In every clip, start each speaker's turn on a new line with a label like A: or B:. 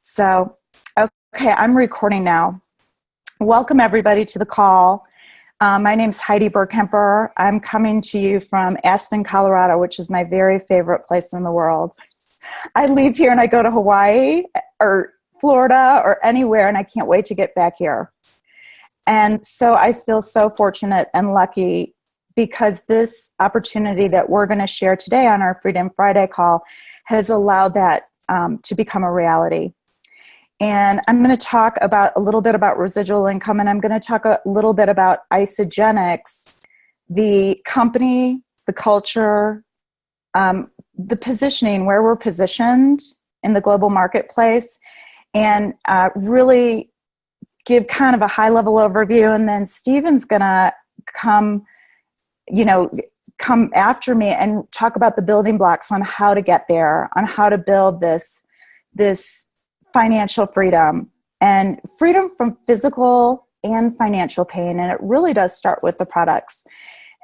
A: So, okay, I'm recording now. Welcome everybody to the call. My name's Heidi Burkemper. I'm coming to you from Aspen, Colorado, which is my very favorite place in the world. I leave here and I go to Hawaii or Florida or anywhere, and I can't wait to get back here. And so I feel so fortunate and lucky because this opportunity that we're going to share today on our Freedom Friday call has allowed that to become a reality. And I'm going to talk about a little bit about residual income, and I'm going to talk a little bit about Isagenix, the company, the culture, the positioning, where we're positioned in the global marketplace, and really give kind of a high-level overview. And then Stephen's going to come after me and talk about the building blocks on how to get there, on how to build this financial freedom and freedom from physical and financial pain. And it really does start with the products.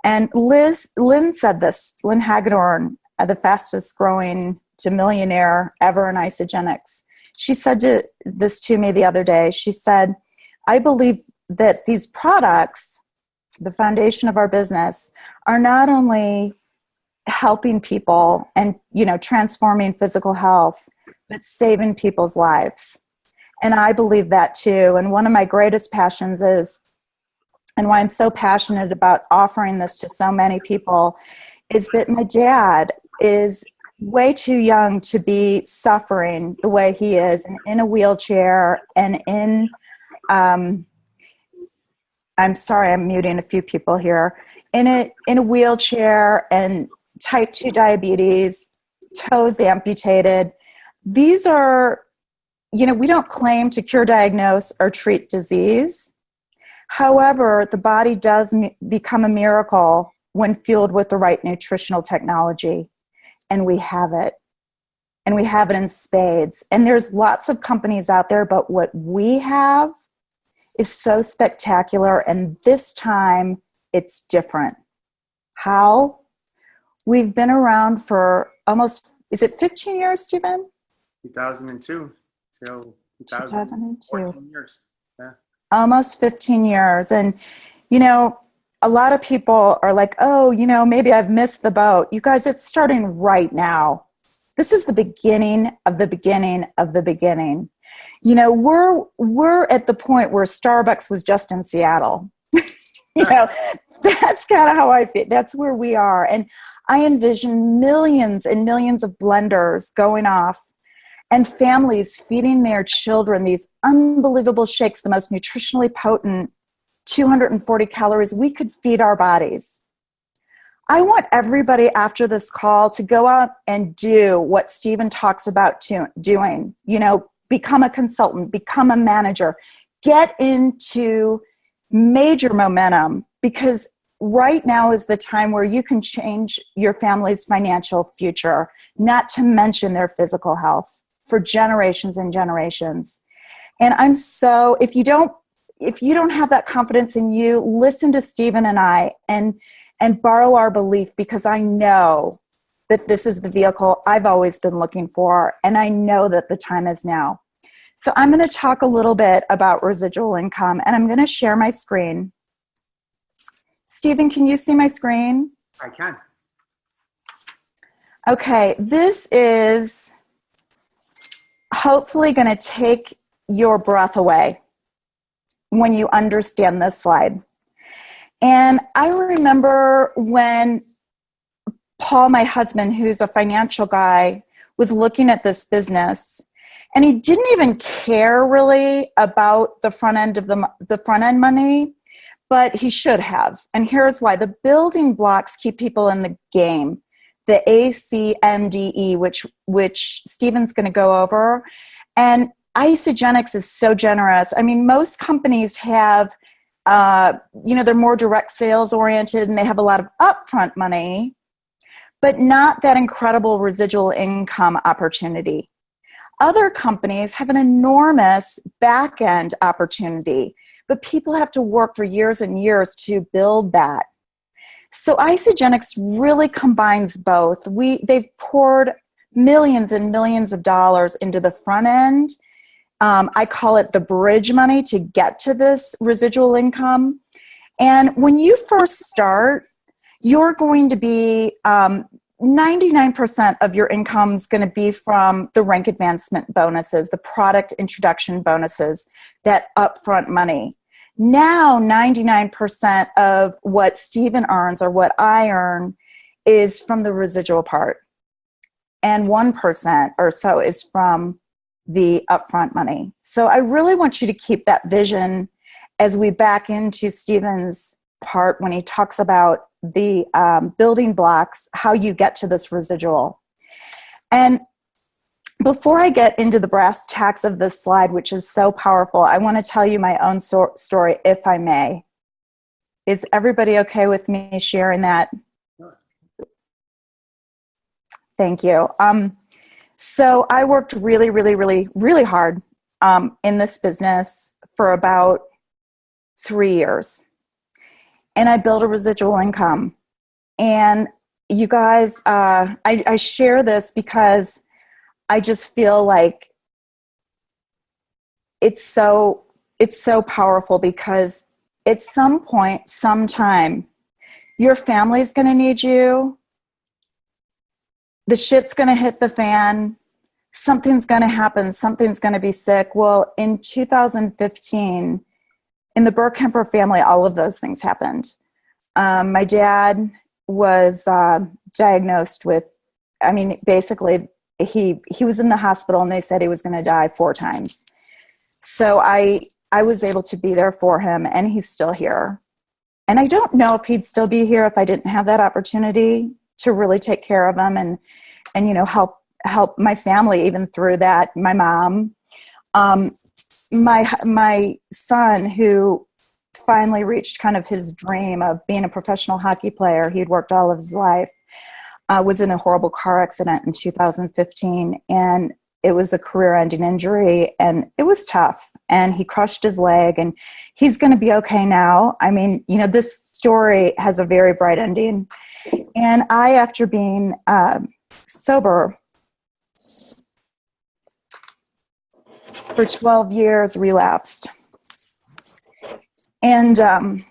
A: And Lynn said this, Lynn Hagedorn, the fastest growing to millionaire ever in Isagenix. She said this to me the other day. She said, I believe that these products, the foundation of our business, are not only helping people and, transforming physical health, but saving people's lives. And I believe that too. And one of my greatest passions is, and why I'm so passionate about offering this to so many people, is that my dad is way too young to be suffering the way he is, and in a wheelchair and in, I'm sorry, I'm muting a few people here, in a wheelchair and type 2 diabetes, toes amputated. These are, we don't claim to cure, diagnose, or treat disease. However, the body does become a miracle when fueled with the right nutritional technology. And we have it. And we have it in spades. And there's lots of companies out there, but what we have is so spectacular. And this time, it's different. How? We've been around for almost, is it 15 years, Stephen?
B: 2002 till 2014 years. Yeah.
A: Almost 15 years. And, a lot of people are like, oh, maybe I've missed the boat. You guys, it's starting right now. This is the beginning of the beginning of the beginning. We're at the point where Starbucks was just in Seattle. That's kind of how I feel. That's where we are. And I envision millions and millions of blenders going off and families feeding their children these unbelievable shakes, the most nutritionally potent 240 calories we could feed our bodies. I want everybody after this call to go out and do what Stephen talks about doing. Become a consultant, become a manager, get into major momentum, because right now is the time where you can change your family's financial future, not to mention their physical health, for generations and generations. And if you don't have that confidence in you, listen to Stephen and I and borrow our belief, because I know that this is the vehicle I've always been looking for, and I know that the time is now. So I'm going to talk a little bit about residual income, and I'm going to share my screen. Stephen, can you see my screen?
B: I can.
A: Okay, this is hopefully going to take your breath away when you understand this slide. And I remember when Paul, my husband, who's a financial guy, was looking at this business, and he didn't even care really about the front end of the front end money, but he should have. And here's why. The building blocks keep people in the game. The ACMDE, which Stephen's going to go over. And Isagenix is so generous. I mean, most companies have, they're more direct sales oriented and they have a lot of upfront money, but not that incredible residual income opportunity. Other companies have an enormous back end opportunity, but people have to work for years and years to build that. So Isagenix really combines both. They've poured millions and millions of dollars into the front end I call it the bridge money to get to this residual income. And when you first start, you're going to be 99% of your income is going to be from the rank advancement bonuses, the product introduction bonuses, that upfront money. Now, 99% of what Stephen earns or what I earn is from the residual part. And 1% or so is from the upfront money. So I really want you to keep that vision as we back into Stephen's part when he talks about the building blocks, how you get to this residual. And before I get into the brass tacks of this slide, which is so powerful, I want to tell you my own story, if I may. Is everybody okay with me sharing that? Thank you. So I worked really, really, really, really hard in this business for about 3 years. And I built a residual income. And you guys, I share this because I just feel like it's so powerful, because at some point, sometime, your family's going to need you. The shit's going to hit the fan. Something's going to happen. Something's going to be sick. Well, in 2015, in the Burkemper family, all of those things happened. My dad was diagnosed with, basically, he was in the hospital and they said he was going to die 4 times. So I was able to be there for him, and he's still here. And I don't know if he'd still be here if I didn't have that opportunity to really take care of him and help my family even through that. My mom, my son, who finally reached kind of his dream of being a professional hockey player. He'd worked all of his life. Was in a horrible car accident in 2015, and it was a career-ending injury, and it was tough. And he crushed his leg, and he's going to be okay now. This story has a very bright ending. And I, after being sober for 12 years, relapsed. And, I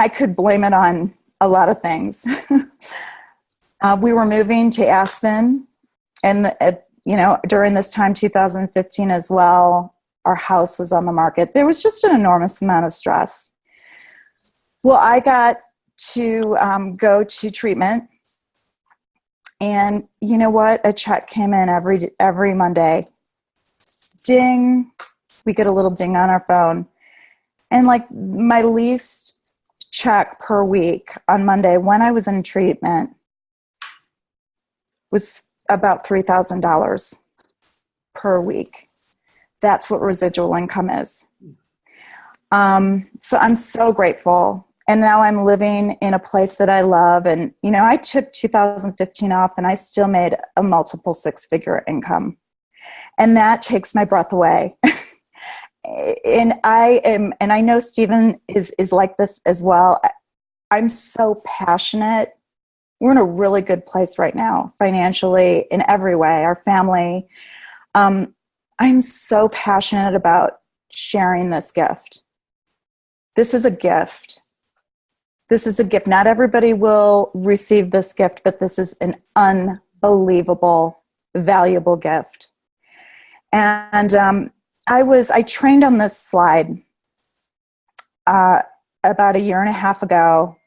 A: could blame it on a lot of things. We were moving to Aspen, and, during this time, 2015 as well, our house was on the market. There was just an enormous amount of stress. Well, I got to go to treatment, and you know what? A check came in every Monday. Ding. We get a little ding on our phone. And like my least check per week on Monday when I was in treatment was about $3,000 per week. That's what residual income is. So I'm so grateful. And now I'm living in a place that I love. And, I took 2015 off, and I still made a multiple 6-figure income. And that takes my breath away. And I know Stephen is like this as well. I'm so passionate. We're in a really good place right now, financially, in every way, our family. I'm so passionate about sharing this gift. This is a gift. This is a gift. Not everybody will receive this gift, but this is an unbelievable, valuable gift. And I trained on this slide about a year and a half ago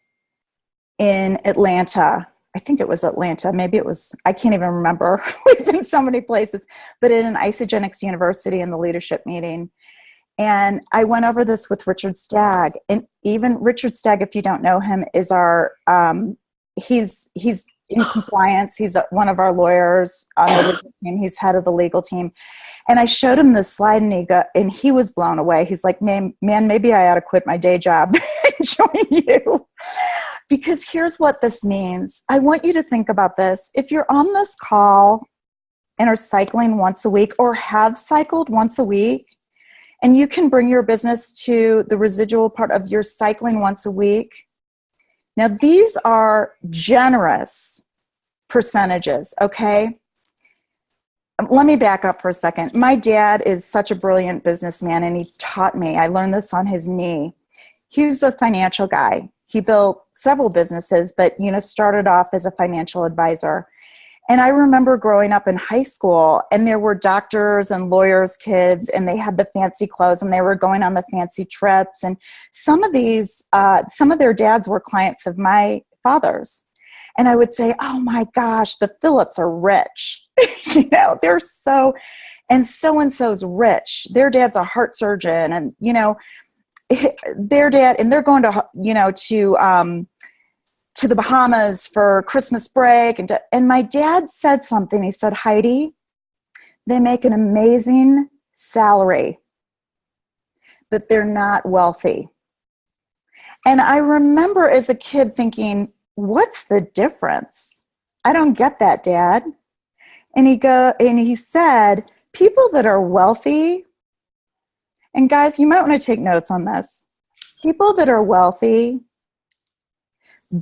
A: in Atlanta. I think it was Atlanta. Maybe it was, I can't even remember. We've been so many places, but in an Isogenics University in the leadership meeting. And I went over this with Richard Stagg. And even Richard Stagg, if you don't know him, is our, he's in compliance. He's one of our lawyers on the legal team. He's head of the legal team. And I showed him this slide, and he was blown away. He's like, man, maybe I ought to quit my day job and join you. Because here's what this means. I want you to think about this. If you're on this call and are cycling once a week, or have cycled once a week, and you can bring your business to the residual part of your cycling once a week. Now, these are generous percentages, okay? let me back up for a second. My dad is such a brilliant businessman, and he taught me. I learned this on his knee. He was a financial guy. He built several businesses, but, started off as a financial advisor. And I remember growing up in high school, and there were doctors and lawyers' kids, and they had the fancy clothes, and they were going on the fancy trips. And some of their dads were clients of my father's. And I would say, oh my gosh, the Phillips are rich. They're and so-and-so's rich. Their dad's a heart surgeon, and, their dad, and they're going to the Bahamas for Christmas break. And my dad said something. He said, Heidi, they make an amazing salary, but they're not wealthy. And I remember as a kid thinking, what's the difference? I don't get that, Dad. And he said, people that are wealthy, and guys, you might want to take notes on this. People that are wealthy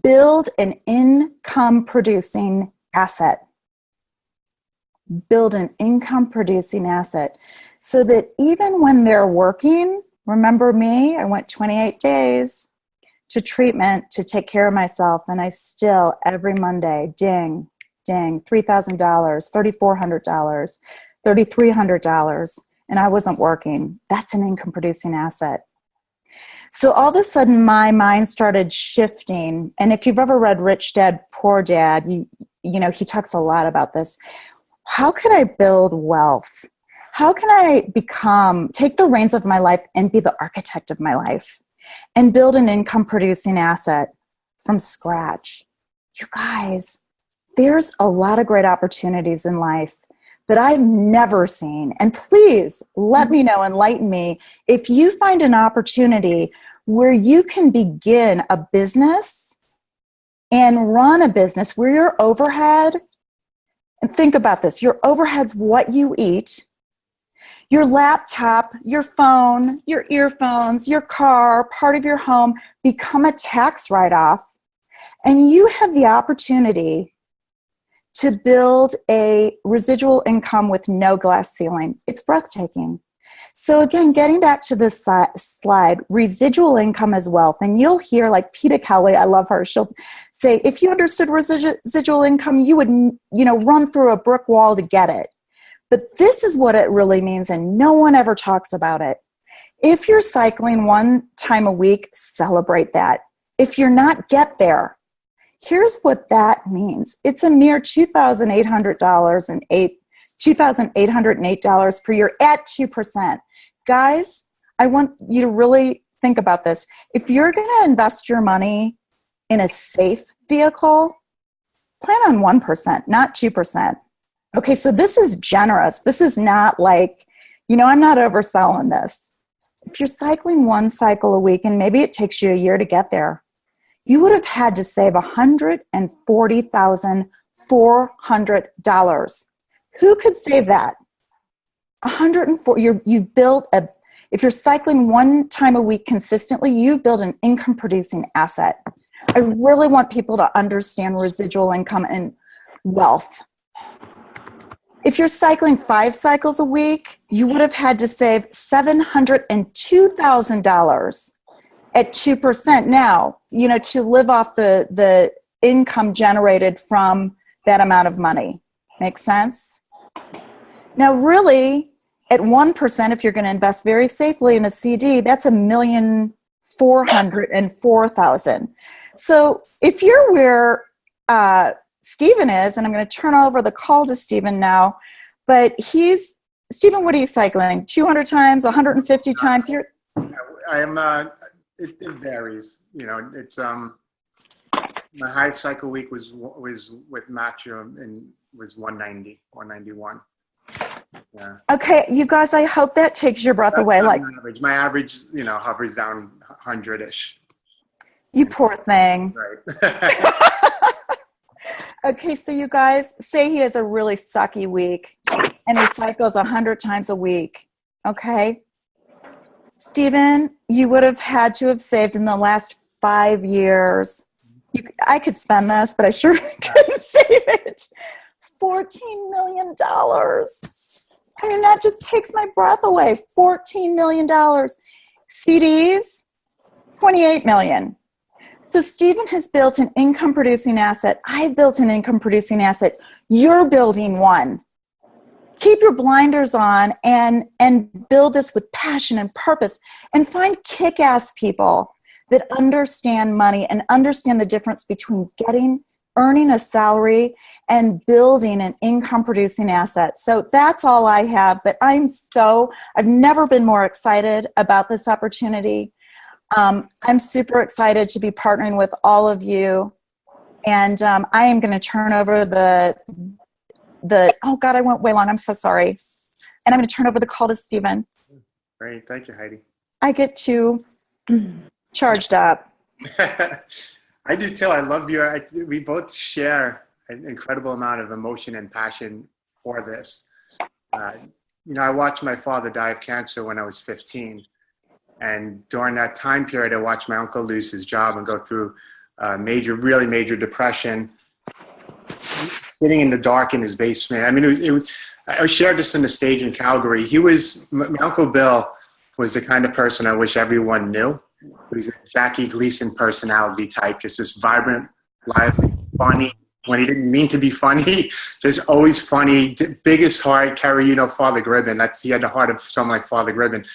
A: build an income-producing asset. Build an income-producing asset so that even when they're working, remember me, I went 28 days to treatment to take care of myself, and I still, every Monday, ding, $3,000, $3,400, $3,300, and I wasn't working. That's an income-producing asset. So all of a sudden, my mind started shifting. And if you've ever read Rich Dad, Poor Dad, he talks a lot about this. How can I build wealth? How can I take the reins of my life and be the architect of my life and build an income-producing asset from scratch? You guys, there's a lot of great opportunities in life that I've never seen. And please let me know, enlighten me, if you find an opportunity where you can begin a business and run a business where your overhead, and think about this, your overhead's what you eat, your laptop, your phone, your earphones, your car, part of your home, become a tax write-off, and you have the opportunity to build a residual income with no glass ceiling. It's breathtaking. So again, getting back to this slide, residual income is wealth. And you'll hear like Peta Kelly, I love her, she'll say, if you understood residual income, you would run through a brick wall to get it. But this is what it really means, and no one ever talks about it. If you're cycling one time a week, celebrate that. If you're not, get there. Here's what that means. It's a mere $2,808 per year at 2%. Guys, I want you to really think about this. If you're going to invest your money in a safe vehicle, plan on 1%, not 2%. Okay, so this is generous. This is not like, I'm not overselling this. If you're cycling one cycle a week, and maybe it takes you a year to get there, you would have had to save $140,400. Who could save that? 104. You've built if you're cycling one time a week consistently, you build an income producing asset. I really want people to understand residual income and wealth. If you're cycling 5 cycles a week, you would have had to save $702,000 at 2% now, to live off the income generated from that amount of money. Make sense? Now, really, at 1%, if you're going to invest very safely in a CD, that's $1,404,000. So if you're where Stephen is, and I'm going to turn over the call to Stephen now, but Stephen, what are you cycling? 200 times, 150 times?
B: I am. It varies. It's my high cycle week was with Matcha and was 190, 191. Yeah. Okay,
A: you guys, I hope that takes your breath away. Like
B: average. My average, hovers down 100-ish.
A: You poor thing.
B: Right.
A: Okay, so you guys, say he has a really sucky week and he cycles 100 times a week. Okay. Stephen, you would have had to have saved in the last 5 years. I could spend this, but I sure couldn't save it. $14 million. I mean, that just takes my breath away. $14 million. CDs, $28 million. So Stephen has built an income producing asset. I've built an income producing asset. You're building one. Keep your blinders on and build this with passion and purpose, and find kick-ass people that understand money and understand the difference between earning a salary and building an income producing asset. So that's all I have, but I've never been more excited about this opportunity. I'm super excited to be partnering with all of you. And I am going to turn over oh God, I went way long. I'm so sorry. And I'm going to turn over the call to Stephen.
B: Great. Thank you, Heidi.
A: I get too charged up.
B: I do too. I love we both share an incredible amount of emotion and passion for this. I watched my father die of cancer when I was 15. And during that time period, I watched my uncle lose his job and go through really major depression, sitting in the dark in his basement. I mean, I shared this in the stage in Calgary. My Uncle Bill was the kind of person I wish everyone knew. He was a Jackie Gleason personality type, just this vibrant, lively, funny, when he didn't mean to be funny, just always funny, biggest heart, Father Gribben. He had the heart of someone like Father Gribben.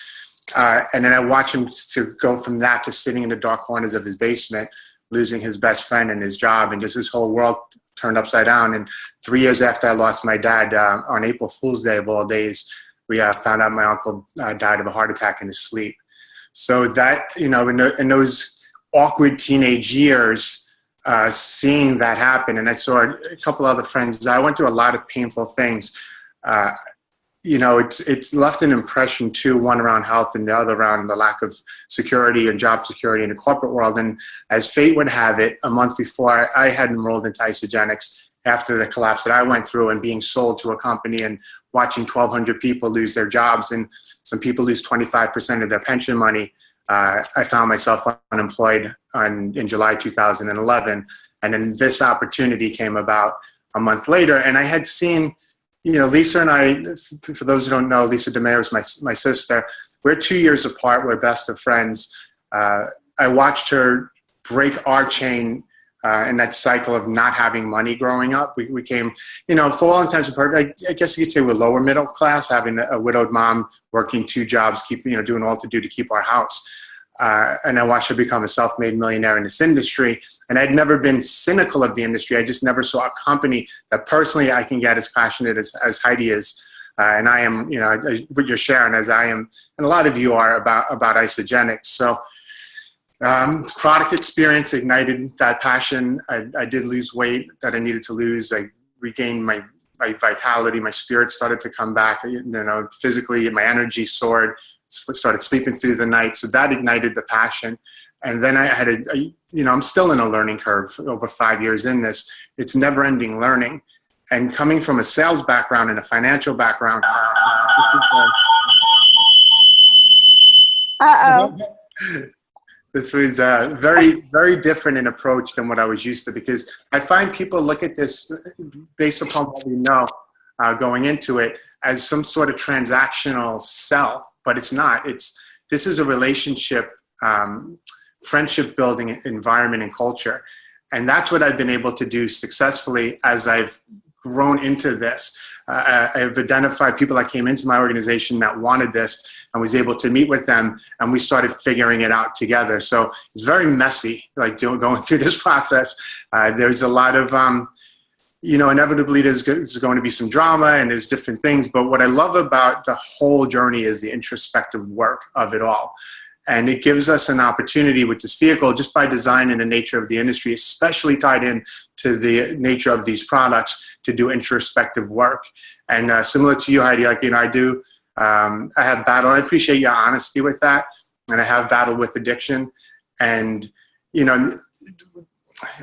B: And then I watched him to go from that to sitting in the dark corners of his basement, losing his best friend and his job, and just his whole world turned upside down. And 3 years after I lost my dad, on April Fool's Day of all days, we found out my uncle died of a heart attack in his sleep. So that, in those awkward teenage years, seeing that happen, and I saw a couple other friends, I went through a lot of painful things. It's left an impression too, one around health and the other around the lack of security and job security in the corporate world. And as fate would have it, a month before I had enrolled into Isogenics, after the collapse that I went through and being sold to a company and watching 1,200 people lose their jobs and some people lose 25% of their pension money, I found myself unemployed in July 2011. And then this opportunity came about a month later. And I had seen, Lisa and I, for those who don't know, Lisa DeMayo is my sister. We're 2 years apart. We're best of friends. I watched her break our chain in that cycle of not having money growing up. We came, for all intents and purposes, I guess you could say we're lower middle class, having a widowed mom, working 2 jobs, doing all to do to keep our house. And I watched her become a self-made millionaire in this industry. And I'd never been cynical of the industry. I just never saw a company that personally I can get as passionate as Heidi is. And I am, what you're sharing, as I am, and a lot of you are about Isogenics. So product experience ignited that passion. I did lose weight that I needed to lose. I regained my vitality. My spirit started to come back, physically, my energy soared. Started sleeping through the night. So that ignited the passion. And then I had I'm still in a learning curve over 5 years in this. It's never ending learning. And coming from a sales background and a financial background. This was very, very different in approach than what I was used to, because I find people look at this based upon what we know going into it as some sort of transactional sell. But it's not. This is a relationship, friendship building environment and culture. And that's what I've been able to do successfully as I've grown into this. I've identified people that came into my organization that wanted this and was able to meet with them, and we started figuring it out together. So it's very messy, like going through this process. There's a lot of inevitably there's going to be some drama and there's different things. But what I love about the whole journey is the introspective work of it all. And it gives us an opportunity with this vehicle, just by design and the nature of the industry, especially tied in to the nature of these products, to do introspective work. And similar to you, Heidi, I do, I have battled. I appreciate your honesty with that. And I have battled with addiction. And,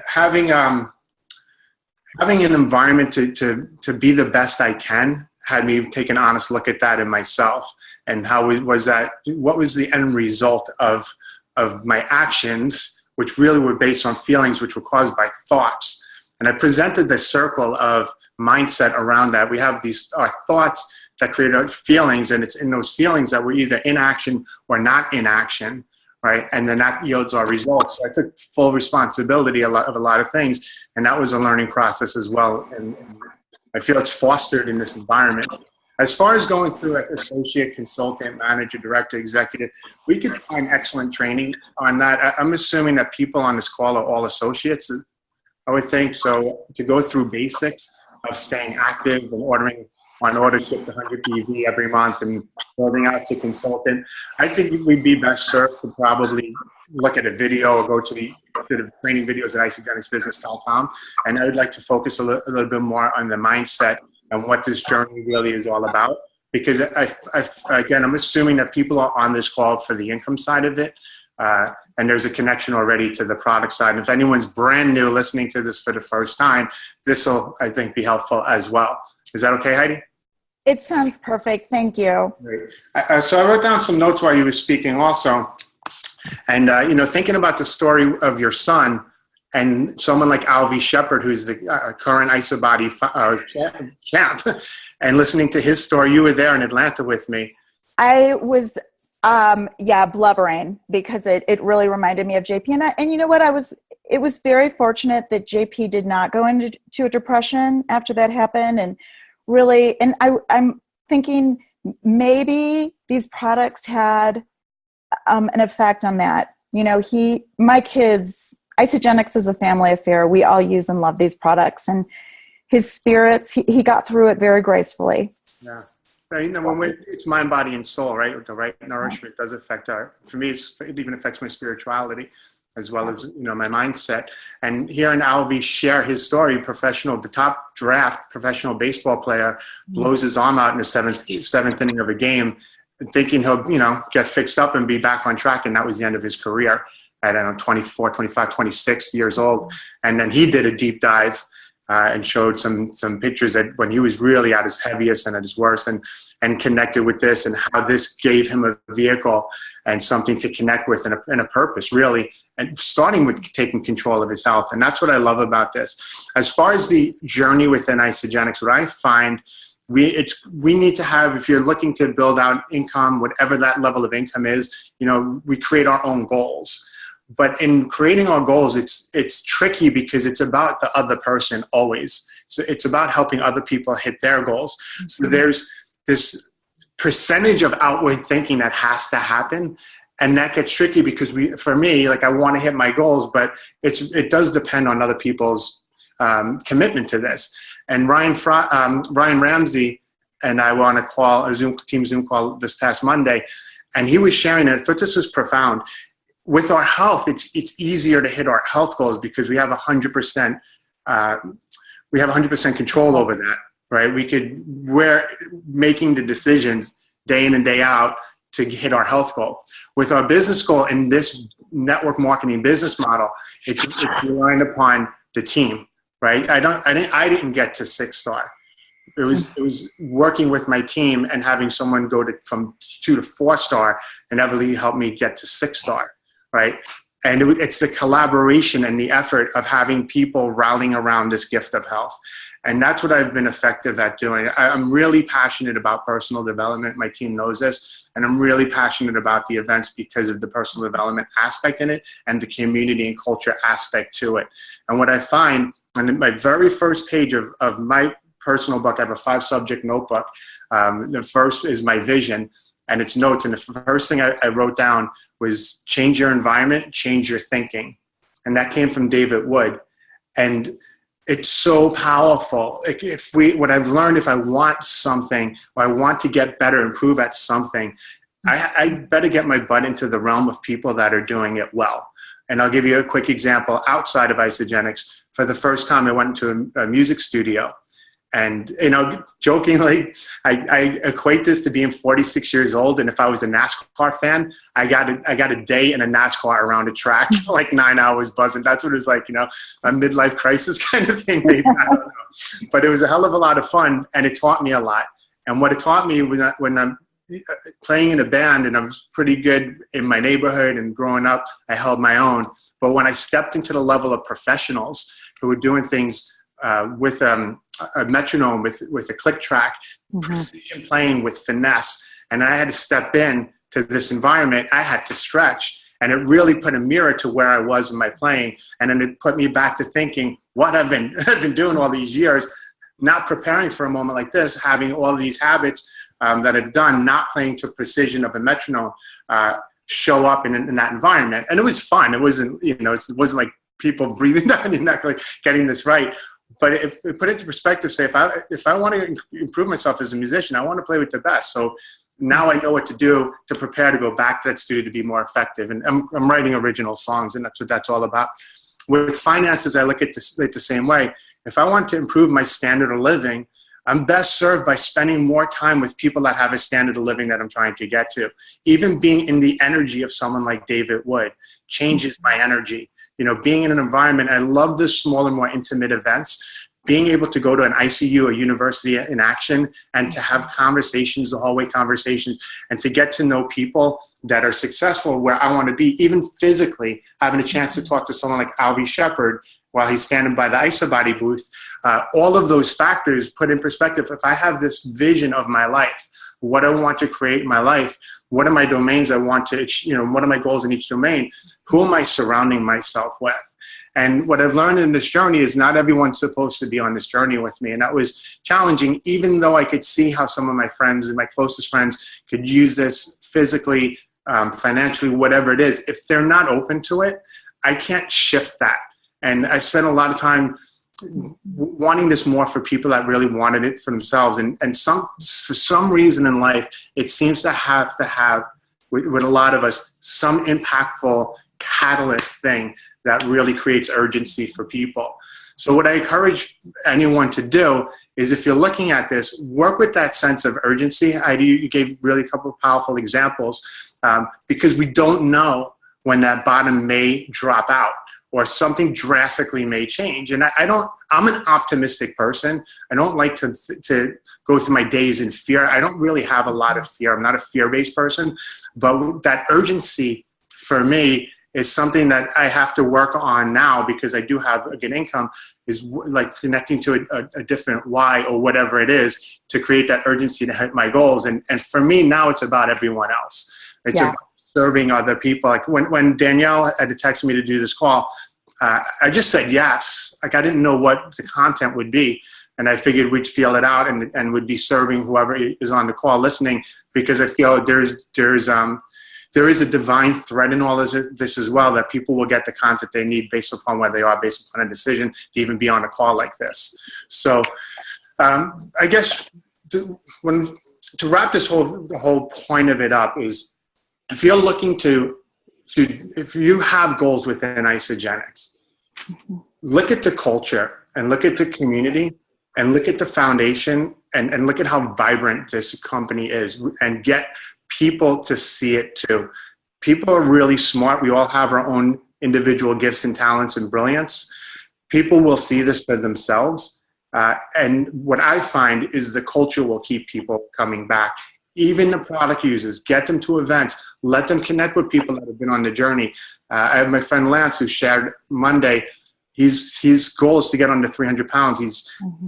B: having an environment to be the best I can had me take an honest look at that in myself, and what was the end result of my actions, which really were based on feelings which were caused by thoughts. And I presented this circle of mindset around that. We have these thoughts that create our feelings, and it's in those feelings that we're either in action or not in action, right? And then that yields our results. So I took full responsibility of a lot of things, and that was a learning process as well. And I feel it's fostered in this environment. As far as going through an associate, consultant, manager, director, executive, we could find excellent training on that. I'm assuming that people on this call are all associates, I would think. So to go through basics of staying active and ordering on order ship to 100 PV every month and building out to consultant, I think we'd be best served to probably look at a video or go to the training videos at isogenicsbusiness.com. And I would like to focus a little bit more on the mindset and what this journey really is all about. Because again, I'm assuming that people are on this call for the income side of it. And there's a connection already to the product side. And if anyone's brand new listening to this for the first time, this will, I think, be helpful as well. Is that okay, Heidi?
A: It sounds perfect. Thank you.
B: Great. So I wrote down some notes while you were speaking also. And, thinking about the story of your son and someone like Alvy Shepard, who's the current isobody champ, and listening to his story, you were there in Atlanta with me.
A: I was, blubbering because it really reminded me of JP. And you know what? It was very fortunate that JP did not go into a depression after that happened. And really, and I'm thinking maybe these products had an effect on that. My kids, Isogenics is a family affair. We all use and love these products, and his spirits, he got through it very gracefully.
B: Yeah. When it's mind, body, and soul, right? The right nourishment does affect for me, it even affects my spirituality as well as, my mindset. And hearing Alvy share his story, the top draft professional baseball player blows his arm out in the seventh inning of a game, thinking he'll, get fixed up and be back on track. And that was the end of his career at, 24, 25, 26 years old. And then he did a deep dive and showed some pictures that when he was really at his heaviest and at his worst, and connected with this, and how this gave him a vehicle and something to connect with and a purpose, really, and starting with taking control of his health. And that's what I love about this. As far as the journey within Isogenics, what I find, we need to have, if you're looking to build out income, whatever that level of income is, we create our own goals. But in creating our goals, it's tricky because it's about the other person always. So it's about helping other people hit their goals. So there's this percentage of outward thinking that has to happen. And that gets tricky because for me, I want to hit my goals, but it does depend on other people's commitment to this. And Ryan Ramsey and I were on a team Zoom call this past Monday, and he was sharing it. I thought this was profound. With our health, it's easier to hit our health goals because we have 100% control over that, right? We're making the decisions day in and day out to hit our health goal. With our business goal in this network marketing business model, it's relying upon the team, right? I didn't get to 6-star. It was working with my team and having someone go from 2 to 4-star and Everly helped me get to 6-star. Right. And it's the collaboration and the effort of having people rallying around this gift of health. And that's what I've been effective at doing. I'm really passionate about personal development. My team knows this. And I'm really passionate about the events because of the personal development aspect in it and the community and culture aspect to it. And what I find, on my very first page of my personal book, I have a 5-subject notebook. The first is my vision and its notes. And the first thing I wrote down was change your environment, change your thinking. And that came from David Wood. And it's so powerful. What I've learned, if I want something or I want to get better, improve at something, I better get my butt into the realm of people that are doing it well. And I'll give you a quick example outside of Isogenics. For the first time, I went to a music studio. And, jokingly, I equate this to being 46 years old. And if I was a NASCAR fan, I got a day in a NASCAR around a track for 9 hours buzzing. That's what it was like, a midlife crisis kind of thing. Maybe, I don't know. But it was a hell of a lot of fun, and it taught me a lot. And what it taught me when I'm playing in a band, and I was pretty good in my neighborhood and growing up, I held my own. But when I stepped into the level of professionals who were doing things with a metronome, with a click track, precision playing with finesse, and I had to step in to this environment, I had to stretch. And it really put a mirror to where I was in my playing. And then it put me back to thinking what I've been doing all these years, not preparing for a moment like this, having all these habits that I've done, not playing to precision of a metronome, show up in that environment. And it was fun. It wasn't, it wasn't like people breathing down your neck, like getting this right. But it put it into perspective, say, if I want to improve myself as a musician, I want to play with the best. So now I know what to do to prepare to go back to that studio to be more effective. And I'm writing original songs, and that's what that's all about. With finances, I look at this the same way. If I want to improve my standard of living, I'm best served by spending more time with people that have a standard of living that I'm trying to get to. Even being in the energy of someone like David Wood changes my energy. Being in an environment, I love the smaller, more intimate events. Being able to go to an ICU, a university in action, and to have conversations, the hallway conversations, and to get to know people that are successful where I want to be, even physically, having a chance to talk to someone like Alvy Shepard while he's standing by the IsoBody booth. All of those factors put in perspective, if I have this vision of my life, what I want to create in my life, what are my domains I want to, what are my goals in each domain, who am I surrounding myself with? And what I've learned in this journey is not everyone's supposed to be on this journey with me. And that was challenging, even though I could see how some of my friends and my closest friends could use this physically, financially, whatever it is. If they're not open to it, I can't shift that. And I spent a lot of time wanting this more for people that really wanted it for themselves. And for some reason in life, it seems to have, with a lot of us, some impactful catalyst thing that really creates urgency for people. So what I encourage anyone to do is, if you're looking at this, work with that sense of urgency. You gave really a couple of powerful examples, because we don't know when that bottom may drop out or something drastically may change. And I'm an optimistic person. I don't like to go through my days in fear. I don't really have a lot of fear. I'm not a fear-based person, but that urgency for me is something that I have to work on now, because I do have a good income, is like connecting to a different why or whatever it is to create that urgency to hit my goals. And for me now, it's about everyone else. It's about serving other people. Like when Danielle had to text me to do this call, I just said yes. Like, I didn't know what the content would be. And I figured we'd feel it out and would be serving whoever is on the call listening, because I feel there is a divine thread in all this as well, that people will get the content they need based upon where they are, based upon a decision to even be on a call like this. So I guess to wrap the whole point of it up is, if you're looking if you have goals within Isogenics, look at the culture and look at the community and look at the foundation and look at how vibrant this company is, and get people to see it too. People are really smart. We all have our own individual gifts and talents and brilliance. People will see this for themselves. And what I find is the culture will keep people coming back. Even the product users, get them to events, let them connect with people that have been on the journey. I have my friend Lance, who shared Monday, his goal is to get under 300 pounds.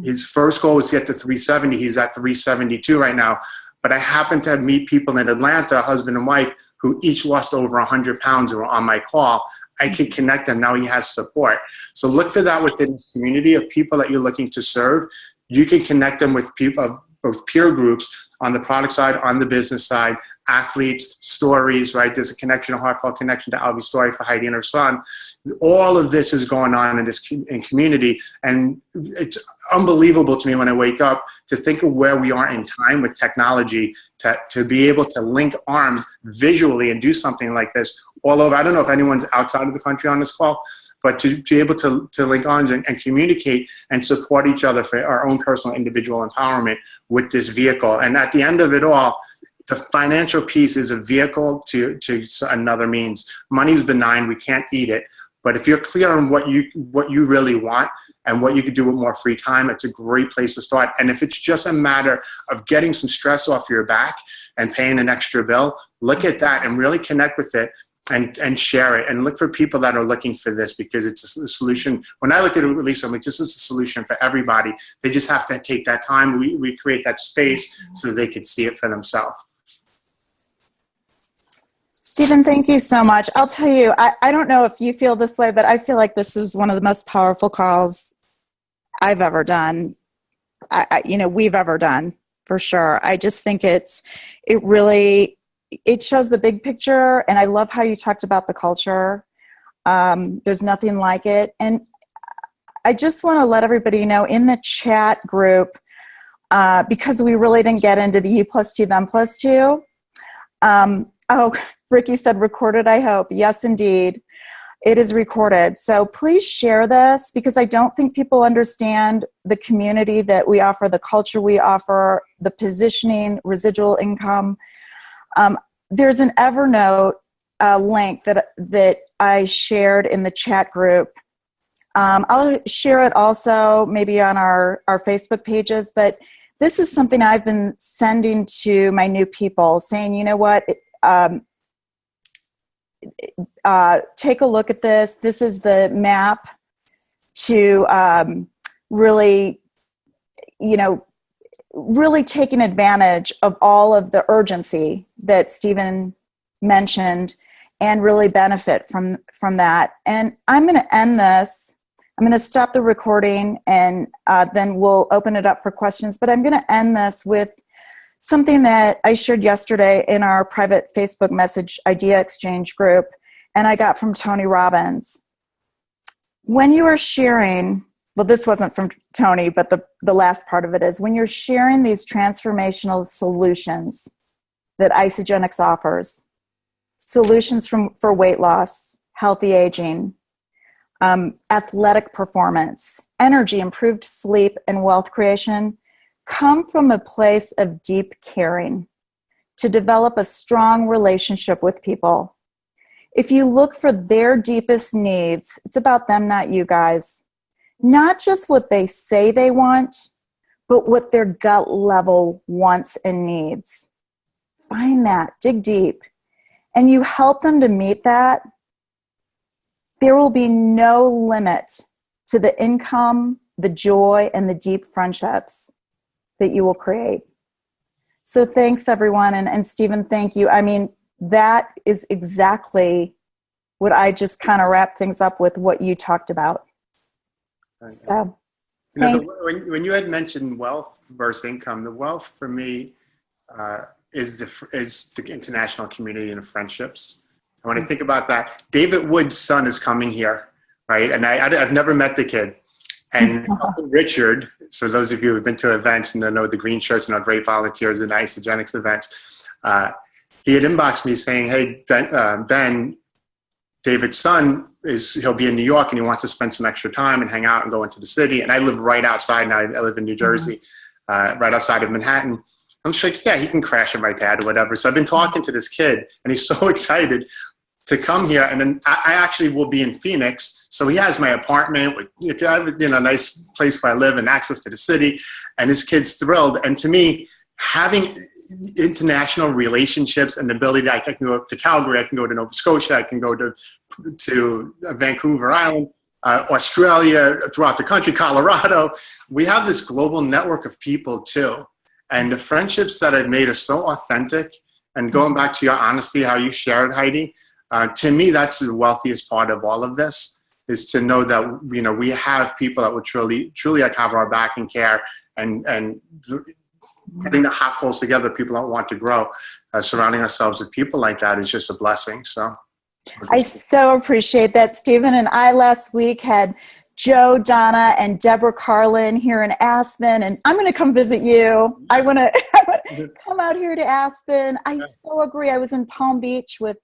B: His first goal was to get to 370. He's at 372 right now. But I happen to meet people in Atlanta, husband and wife, who each lost over 100 pounds who were on my call. I can connect them. Now he has support. So look for that within this community of people that you're looking to serve. You can connect them with people of both peer groups on the product side, on the business side, athletes, stories, right? There's a heartfelt connection to Alvy's story for Heidi and her son. All of this is going on in this community. And it's unbelievable to me when I wake up to think of where we are in time with technology to be able to link arms visually and do something like this all over. I don't know if anyone's outside of the country on this call, but to be able to link arms and communicate and support each other for our own personal individual empowerment with this vehicle. And at the end of it all, the financial piece is a vehicle to another means. Money's benign. We can't eat it. But if you're clear on what you really want and what you could do with more free time, it's a great place to start. And if it's just a matter of getting some stress off your back and paying an extra bill, look at that and really connect with it and share it, and look for people that are looking for this, because it's a solution. When I look at it, Lisa, I'm like, this is a solution for everybody. They just have to take that time. We create that space so they could see it for themselves.
A: Stephen, thank you so much. I'll tell you, I don't know if you feel this way, but I feel like this is one of the most powerful calls I've ever done, we've ever done, for sure. I just think it shows the big picture, and I love how you talked about the culture. There's nothing like it. And I just want to let everybody know in the chat group, because we really didn't get into the you plus two, them plus two. Ricky said recorded, I hope. Yes, indeed. It is recorded. So please share this, because I don't think people understand the community that we offer, the culture we offer, the positioning, residual income. There's an Evernote link that I shared in the chat group. I'll share it also maybe on our Facebook pages, but this is something I've been sending to my new people, saying, you know what, take a look at this. This is the map to really taking advantage of all of the urgency that Stephen mentioned and really benefit from that. And I'm going to end this. I'm going to stop the recording, and then we'll open it up for questions. But I'm going to end this with something that I shared yesterday in our private Facebook message idea exchange group, and I got from Tony Robbins. When you are sharing, well, this wasn't from Tony, but the last part of it is, when you're sharing these transformational solutions that Isagenix offers, solutions for weight loss, healthy aging, athletic performance, energy, improved sleep, and wealth creation, come from a place of deep caring to develop a strong relationship with people. If you look for their deepest needs, it's about them, not you guys. Not just what they say they want, but what their gut level wants and needs. Find that, dig deep, and you help them to meet that. There will be no limit to the income, the joy, and the deep friendships that you will create. So thanks, everyone. And Stephen, thank you. I mean, that is exactly what I just kind of wrap things up with, what you talked about. So,
B: when you had mentioned wealth versus income, the wealth for me is the international community and the friendships. And when I think about that, David Wood's son is coming here, right? And I've never met the kid. And Richard, so those of you who have been to events and know the green shirts and are great volunteers in Isagenix events, he had inboxed me saying, hey, Ben, David's son, he'll be in New York and he wants to spend some extra time and hang out and go into the city. And I live right outside now. I live in New Jersey, right outside of Manhattan. I'm just like, yeah, he can crash at my pad or whatever. So I've been talking to this kid, and he's so excited to come here. And then I actually will be in Phoenix. So he has my apartment with, a nice place where I live and access to the city. And his kid's thrilled. And to me, having international relationships and the ability that I can go to Calgary, I can go to Nova Scotia, I can go to Vancouver Island, Australia, throughout the country, Colorado. We have this global network of people too. And the friendships that I've made are so authentic. And going back to your honesty, how you shared, Heidi, to me, that's the wealthiest part of all of this, is to know that, we have people that would truly have our back and care, and putting the hot coals together, people that want to grow, surrounding ourselves with people like that is just a blessing. So
A: I so appreciate that, Stephen. And I last week had Joe, Donna, and Deborah Carlin here in Aspen, and I'm going to come visit you. I want to come out here to Aspen. I so agree. I was in Palm Beach with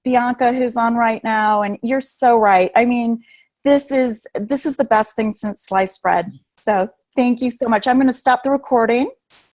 A: Bianca, who's on right now, and you're so right. I mean, this is the best thing since sliced bread. So thank you so much. I'm going to stop the recording.